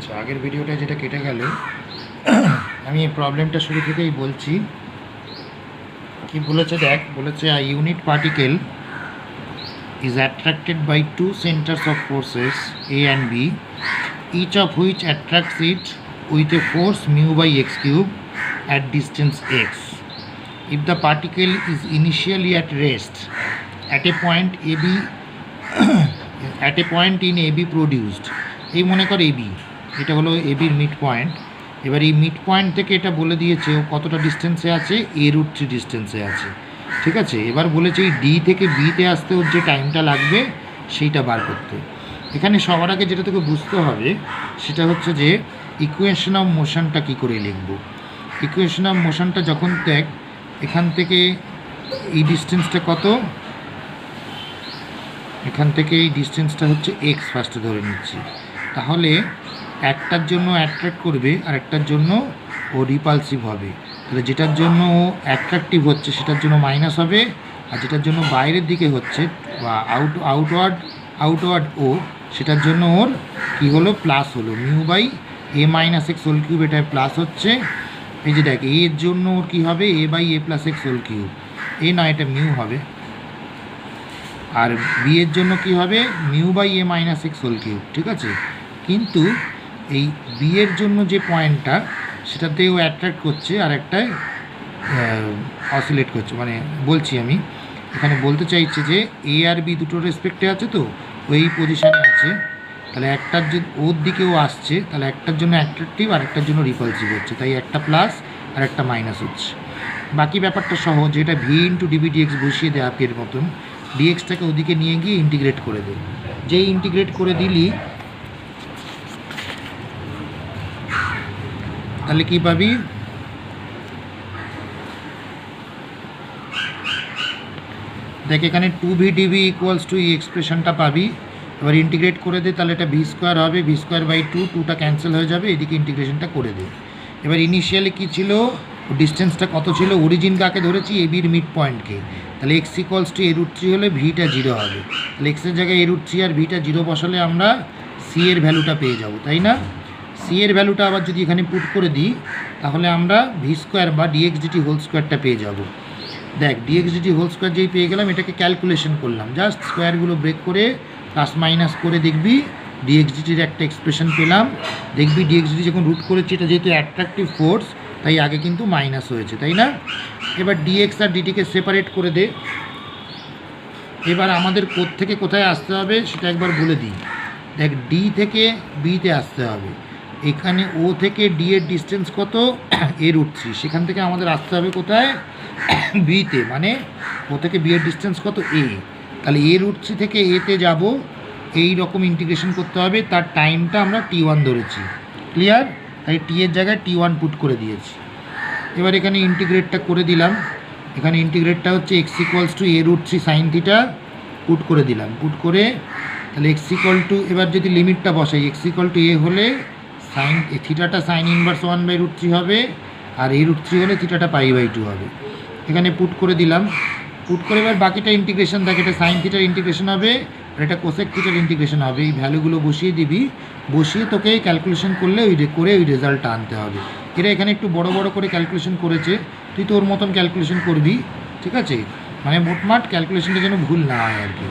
আচ্ছা, আগের ভিডিওটা যেটা কেটে গেল, আমি এই প্রবলেমটা শুরু থেকেই বলছি। কি বলেছে দেখ, বলেছে a unit particle is attracted by two centers of forces A and B, each of which attracts it with a force mu by x cube at distance x. If the particle is initially at rest at a point AB at a point in AB produced, এই মনে কর AB, এটা হলো ABর mid point. এবার এই mid point থেকে এটা বলে দিয়েছে ও কতটা ডিস্টেন্সে আছে, A√3 ডিস্টেন্সে আছে। ঠিক আছে, এবার বলেছে এই ডি থেকে বিতে আসতে ওর যে টাইমটা লাগবে সেইটা বার করতে। এখানে সবার আগে যেটা তোকে বুঝতে হবে সেটা হচ্ছে যে ইকুয়েশন অফ মোশনটা কী করে লিখব। ইকুয়েশন অফ মোশনটা যখন দেখ, এখান থেকে এই ডিস্টেন্সটা কত, এখান থেকে এই ডিস্টেন্সটা হচ্ছে এক্স ফার্স্টে ধরে নিচ্ছি। তাহলে একটার জন্য অ্যাট্রাক্ট করবে আর একটার জন্য ও রিপালসিভ হবে। তাহলে যেটার জন্য ও অ্যাট্রাকটিভ হচ্ছে সেটার জন্য মাইনাস হবে, আর যেটার জন্য বাইরের দিকে হচ্ছে বা আউটওয়ার্ড ও, সেটার জন্য ওর কী হলো, প্লাস হলো। Mu by a minus x whole cube, এটা প্লাস হচ্ছে। এই যে দেখ, এর জন্য ওর কী হবে, a by a plus x whole cube, a না এটা মিউ হবে। আর বি এর জন্য কী হবে, mu by a minus x whole cube. ঠিক আছে, কিন্তু এই বি এর জন্য যে পয়েন্টটা সেটাতে ও অ্যাট্রাক্ট করছে আর একটায় অসিলেট করছে। মানে বলছি আমি এখানে বলতে চাইছি যে এ আর বি দুটোর রেসপেক্টে আছে, তো ওই পজিশানে আছে। তাহলে একটার যে ওর দিকে ও আসছে, তাহলে একটার জন্য অ্যাট্রাকটিভ আর একটার জন্য রিপালসিভ হচ্ছে, তাই একটা প্লাস আর একটা মাইনাস হচ্ছে। বাকি ব্যাপারটা সহজ, যেটা ভি ইন্টু ডিবি ডিএক্স বসিয়ে দেয় আপের মতন, ডিএক্সটাকে ওদিকে নিয়ে গিয়ে ইন্টিগ্রেট করে দেয়। যেই ইন্টিগ্রেট করে দিলি তাহলে কী পাবি, দেখ এখানে 2v dv ইকুয়ালস টু এই এক্সপ্রেশনটা পাবি। এবার ইন্টিগ্রেট করে দে, তাহলে এটা ভি স্কোয়ার হবে, ভি স্কোয়ার বাই 2, 2টা ক্যান্সেল হয়ে যাবে, এদিকে ইন্টিগ্রেশনটা করে দে। এবার ইনিশিয়ালি কী ছিল, ডিস্টেন্সটা কত ছিল, অরিজিন কাকে ধরেছি, এবির মিড পয়েন্টকে। তাহলে এক্স ইকুয়ালস টু A√3 হলে ভিটা 0 হবে। তাহলে এক্সের জায়গায় A√3 আর ভিটা 0 বসালে আমরা সি এর ভ্যালুটা পেয়ে যাব, তাই না? সি এর ভ্যালুটা আবার যদি এখানে পুট করে দিই তাহলে আমরা ভি স্কোয়ার বা ডিএক্স ডিটি হোল স্কোয়ারটা পেয়ে যাব। দেখ, ডিএক্স ডিটি হোল স্কোয়ার যেই পেয়ে গেলাম, এটাকে ক্যালকুলেশন করলাম, জাস্ট স্কোয়ারগুলো ব্রেক করে প্লাস মাইনাস করে দেখবি ডিএক্স ডিটির একটা এক্সপ্রেশন পেলাম। দেখবি ডিএক্স ডিটি যখন রুট করেছি, এটা যেহেতু অ্যাট্রাকটিভ ফোর্স তাই আগে কিন্তু মাইনাস হয়েছে, তাই না? এবার ডিএক্স আর ডিটিকে সেপারেট করে দে। এবার আমাদের থেকে কোথায় আসতে হবে সেটা একবার বলে দিই। দেখ, ডি থেকে বিতে আসতে হবে। এখানে ও থেকে ডি এর ডিস্টেন্স কত, A√3, সেখান থেকে আমাদের আসতে হবে কোথায়, বিতে। মানে ও থেকে বি এর ডিস্টেন্স কত, এ। তাহলে A√3 থেকে এতে যাব, এই রকম ইন্টিগ্রেশন করতে হবে। তার টাইমটা আমরা T1 ধরেছি, ক্লিয়ার? তাই টি এর জায়গায় T1 পুট করে দিয়েছি। এবার এখানে ইন্টিগ্রেটটা করে দিলাম। এখানে ইন্টিগ্রেটটা হচ্ছে x equals to A√3 sine theta, put করে দিলাম। পুট করে তাহলে এক্স ইকুয়াল টু, এবার যদি লিমিটটা বসাই, এক্স ইকুয়াল টু এ হলে সাইন থিটাটা সাইন ইনভার্স 1/√3 হবে, আর A√3 হলে থিটাটা π/2 হবে। এখানে পুট করে দিলাম। পুট করে এবার বাকিটা ইন্টিগ্রেশন, দেখ এটা সাইন থিটার ইন্টিগ্রেশন হবে আর এটা কোসেক থিটার ইন্টিগ্রেশন হবে। এই ভ্যালুগুলো বসিয়ে দিবি, বসিয়ে তোকে ক্যালকুলেশন করলে ওই রেজাল্টটা আনতে হবে। এরা এখানে একটু বড় বড় করে ক্যালকুলেশন করেছে, তুই তোর মতন ক্যালকুলেশন করবি, ঠিক আছে? মানে মোটমাট ক্যালকুলেশনটা যেন ভুল না হয় আর কি,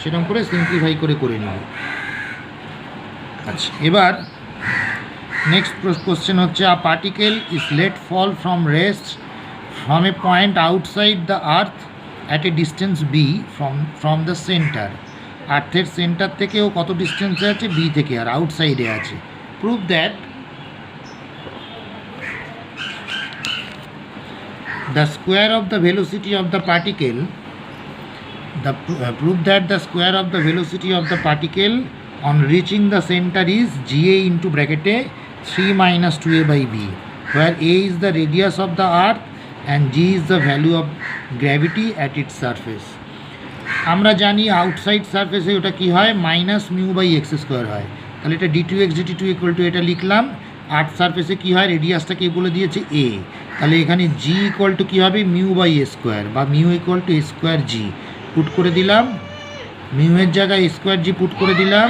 সেরকম করে সিম্পলিফাই করে নিবি। আচ্ছা, এবার নেক্সট কোশ্চেন হচ্ছে, a particle is let fall from rest from a point outside the earth at a distance b from the centre. আর্থের সেন্টার থেকেও কত ডিস্টেন্সে আছে, বি থেকে, আর আউটসাইডে আছে। Prove that the square of the velocity of the particle prove that the square of the velocity of the particle on reaching the center is ga into bracket a 3 minus 2a by b, where a is the radius of the earth and g is the value of gravity at its surface. আমরা জানি outside সারফেসে ওটা কি হয়, minus mu by x square হয়। তাহলে এটা d2x dt2 equal to, এটা লিখলাম। আর্থ সারফেসে কী হয়, রেডিয়াসটাকে বলে দিয়েছে এ। তাহলে এখানে জি ইকুয়াল টু কী হবে, মিউ বাই এ স্কোয়ার, বা mu equal to A square G. Put করে দিলাম, মিউ এর জায়গায় স্কোয়ার জি পুট করে দিলাম।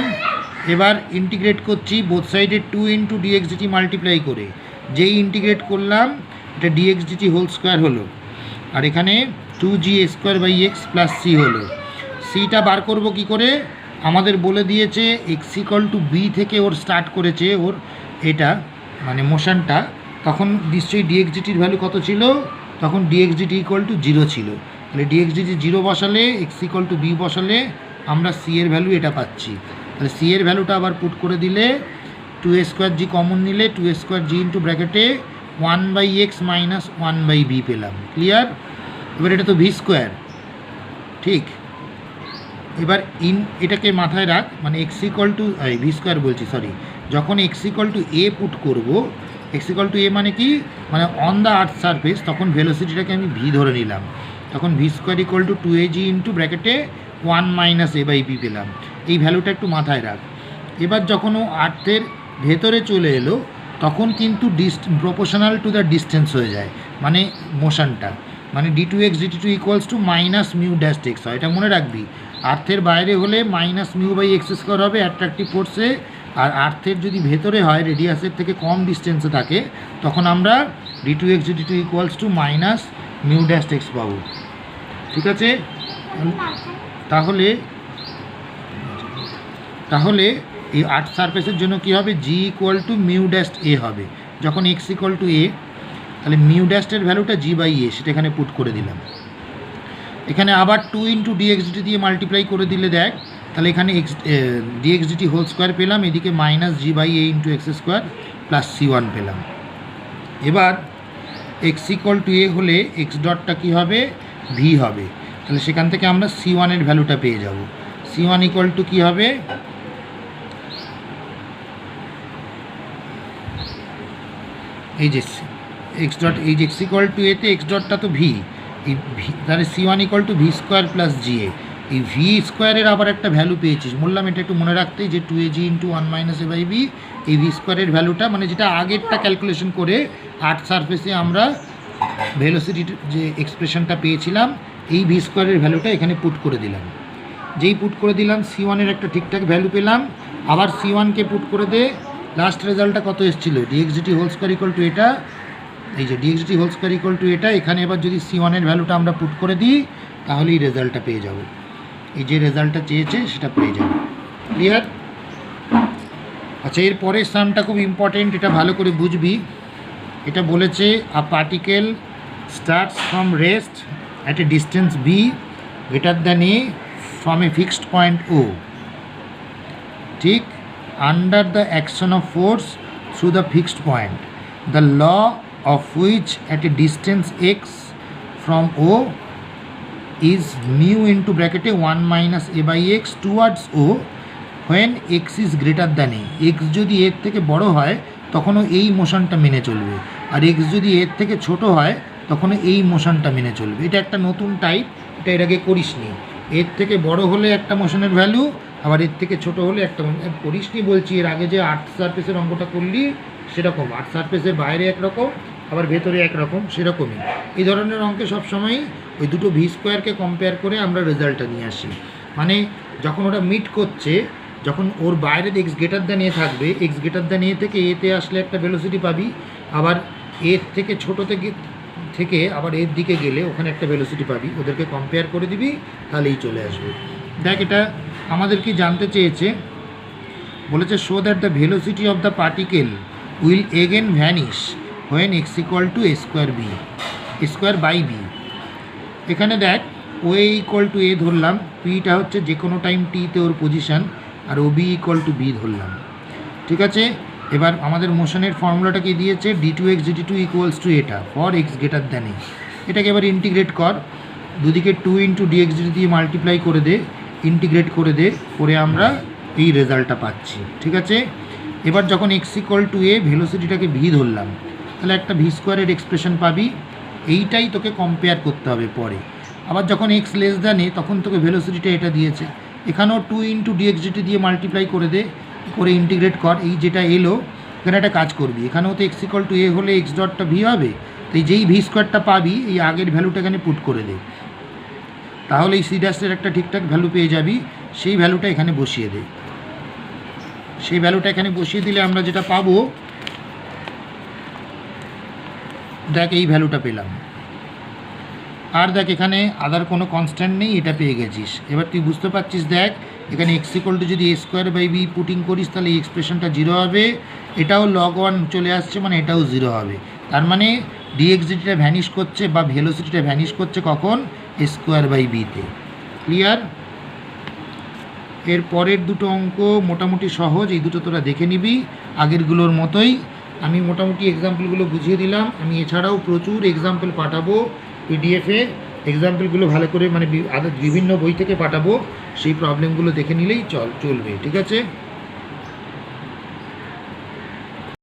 এবার ইন্টিগ্রেট করছি বোথ সাইডে 2 ইন্টু ডিএক্স ডিটি মাল্টিপ্লাই করে, যেই ইন্টিগ্রেট করলাম এটা ডিএক্স ডিটি হোল স্কোয়ার হলো, আর এখানে 2g square by x plus c হলো। সিটা বার করব কি করে, আমাদের বলে দিয়েছে এক্স ইকুয়াল টু বি থেকে ওর স্টার্ট করেছে ওর এটা মানে মোশনটা, তখন নিশ্চয়ই ডিএক্স ডিটির ভ্যালু কত ছিল, তখন ডিএক্স ডিটি ইকুয়াল টু 0 ছিল। তাহলে ডিএক্স ডিটি 0 বসালে এক্স ইকুয়াল টু বি বসালে আমরা সি এর ভ্যালু এটা পাচ্ছি। তাহলে সি এর ভ্যালুটা আবার পুট করে দিলে 2a স্কোয়ার জি কমন নিলে 2a স্কোয়ার জি ইন্টু ব্র্যাকেটে 1/x মাইনাস 1/b পেলাম। ক্লিয়ার? এবার এটা তো ভি স্কোয়ার, ঠিক। এবার এটাকে মাথায় রাখ, মানে x equal two V square বলছি সরি, যখন x equal to A put করবো, এক্স ইকুয়াল টু এ মানে কি, মানে অন দ্য আর্থ সারফেস, তখন ভেলোসিটিটাকে আমি ভি ধরে নিলাম, তখন v square equal to 2ag into ব্র্যাকেটে 1 মাইনাস a/b পেলাম। এই ভ্যালুটা একটু মাথায় রাখ। এবার যখন ও আর্থের ভেতরে চলে এলো তখন কিন্তু প্রপোর্শনাল টু দ্য ডিস্টেন্স হয়ে যায়, মানে মোশনটা, মানে d2x dt2 equals to minus mu dash x হয়, এটা মনে রাখবি। আর্থের বাইরে হলে minus mu by x square হবে অ্যাট্রাকটিভ ফোর্সে, আর আর্থের যদি ভেতরে হয় রেডিয়াসের থেকে কম ডিস্টেন্সে থাকে তখন আমরা d2x dt2 equals to minus mu dash x পাবো। ঠিক আছে? তাহলে এই আর্থ সারফেসের জন্য কি হবে, g equal to mu dash a হবে, যখন এক্স ইকুয়াল টু এ, তাহলে মিউ ড্যাশের ভ্যালুটা জি বাই এ, সেটা এখানে পুট করে দিলাম। এখানে আবার 2 ইন্টু ডিএক্স ডিটি দিয়ে মাল্টিপ্লাই করে দিলে দেখ, তাহলে এখানে ডিএক্স ডিটি হোল স্কোয়ার পেলাম, এদিকে minus g by a into x square plus C1 পেলাম। এবার এক্স ইকুয়াল টু এ হলে এক্স ডটটা কী হবে, ভি হবে, তাহলে সেখান থেকে আমরা C1 এর ভ্যালুটা পেয়ে যাব। C1 ইকুয়াল টু কী হবে, এই যে এক্স ডট, এই যে এক্স ইকুয়াল টু এতে এক্স ডটটা তো ভি, এই ভি, তাহলে C1 equal to V square plus GA. এই ভি স্কোয়ারের আবার একটা ভ্যালু পেয়েছিস, বললাম এটা একটু মনে রাখতেই, যে 2ag ইন্টু 1 মাইনাস a/b, এই ভি স্কোয়ারের ভ্যালুটা মানে যেটা আগেরটা ক্যালকুলেশন করে আর্থ সারফেসে আমরা ভেলোসিটির যে এক্সপ্রেশনটা পেয়েছিলাম, এই ভি স্কোয়ারের ভ্যালুটা এখানে পুট করে দিলাম। যেই পুট করে দিলাম C1 এর একটা ঠিকঠাক ভ্যালু পেলাম, আবার C1কে পুট করে দে, লাস্ট রেজাল্টটা কত এসেছিলো, dx dt whole square equal to এটা, এই যে dx dt whole square equal to এটা, এখানে এবার যদি C1 এর ভ্যালুটা আমরা পুট করে দিই তাহলে এই রেজাল্টটা পেয়ে যাব, এই যে রেজাল্টটা চেয়েছে সেটা পেয়ে যাব। ক্লিয়ার? আচ্ছা, এর পরের সামটা খুব ইম্পর্টেন্ট, এটা ভালো করে বুঝবি। এটা বলেছে a particle starts from rest at a distance b greater than a from a fixed point O, ঠিক, under the action of force through the fixed point, the law of which at a distance x from O is mu into bracket 1 minus a by x towards o when x is greater than a, x যদি এর থেকে বড় হয় তখনও এই মোশনটা মেনে চলবে, আর x যদি এর থেকে ছোট হয় তখনও এই মোশনটা মেনে চলবে। এটা একটা নতুন টাইপ, এটা এর আগে করিসনি। এর থেকে বড় হলে একটা মোশনের ভ্যালু, আবার এর থেকে ছোট হলে একটা করিসনি বলছি, এর আগে যে আর্থ সারফেসের অঙ্কটা করলি সেরকম, আর্থ সারফেসের বাইরে একরকম আবার ভেতরে একরকম, সেরকমই এই ধরনের অঙ্কে সবসময় ওই দুটো ভি স্কোয়ারকে কম্পেয়ার করে আমরা রেজাল্টটা নিয়ে আসি। মানে যখন ওটা মিট করছে, যখন ওর বাইরে এক্স গ্রেটার দ্যান এ থাকবে, এক্স গ্রেটার দ্যান এ থেকে এতে আসলে একটা ভেলোসিটি পাবি, আবার এর থেকে ছোট থেকে আবার এর দিকে গেলে ওখানে একটা ভেলোসিটি পাবি, ওদেরকে কম্পেয়ার করে দিবি, তাহলেই চলে আসবে। দেখ, এটা আমাদের কি জানতে চেয়েছে, বলেছে show that the velocity of the particle will again vanish when x equal to a square by b। এখানে দেখ ও এ ইকুয়াল টু এ ধরলাম, পিটা হচ্ছে যে কোনো টাইম টিতে ওর পজিশান, আর O b equal to b ধরলাম। ঠিক আছে? এবার আমাদের মোশনের ফর্মুলাটাকে দিয়েছে d2x dt2 ইকুয়ালস টু এটা ফর এক্স গ্রেটার দ্যান এ। এটাকে এবার ইন্টিগ্রেট কর, দুদিকে 2 ইন্টু ডিএক্স dt দিয়ে মাল্টিপ্লাই করে দে, ইন্টিগ্রেট করে দে, করে আমরা এই রেজাল্টটা পাচ্ছি। ঠিক আছে? এবার যখন এক্স ইকুয়াল টু এ, ভেলোসিটিটাকে ভি ধরলাম, তাহলে একটা ভি স্কোয়ারের এক্সপ্রেশন পাবি, এইটাই তোকে কম্পেয়ার করতে হবে পরে। আবার যখন এক্স লেস দ্যান এ তখন তোকে ভেলোসিটিটা এটা দিয়েছে, এখানেও 2 ইন্টু ডিএক্স ডিটি দিয়ে মাল্টিপ্লাই করে দে, করে ইন্টিগ্রেট কর, এই যেটা এলো এখানে একটা কাজ করবি, এখানেও তো এক্স ইকুয়াল টু এ হলে এক্স ডটটা ভি হবে, তো এই যেই ভি স্কোয়ারটা পাবি এই আগের ভ্যালুটা এখানে পুট করে দে, তাহলে এই সি ড্যাশের একটা ঠিকঠাক ভ্যালু পেয়ে যাবি, সেই ভ্যালুটা এখানে বসিয়ে দে। সেই ভ্যালুটা এখানে বসিয়ে দিলে আমরা যেটা পাবো, দেখ এই ভ্যালুটা পেলাম। আর দেখ এখানে আদার কোনো কনস্ট্যান্ট নেই, এটা পেয়ে গেছিস। এবার তুই বুঝতে পারছিস, দেখ এখানে এক্স ইকুয়াল টু যদি এ স্কোয়ার বাই বি পুটিং করিস তাহলে এই এক্সপ্রেশনটা 0 হবে, এটাও log 1 চলে আসছে মানে এটাও 0 হবে। তার মানে ডিএক্সিটিটা ভ্যানিশ করছে বা ভেলোসিটিটা ভ্যানিশ করছে কখন, এ স্কোয়ার বাই বিতে। ক্লিয়ার? এর পরের দুটো অঙ্ক মোটামুটি সহজ, এই দুটো তোরা দেখে নিবি আগেরগুলোর মতোই। আমি মোটামুটি এক্সাম্পলগুলো বুঝিয়ে দিলাম। আমি এছাড়াও প্রচুর এক্সাম্পল পাঠাবো পিডিএফে, এক্সাম্পলগুলো ভালো করে মানে বিভিন্ন বই থেকে পাঠাবো, সেই প্রবলেমগুলো দেখে নিলেই চলবে। ঠিক আছে?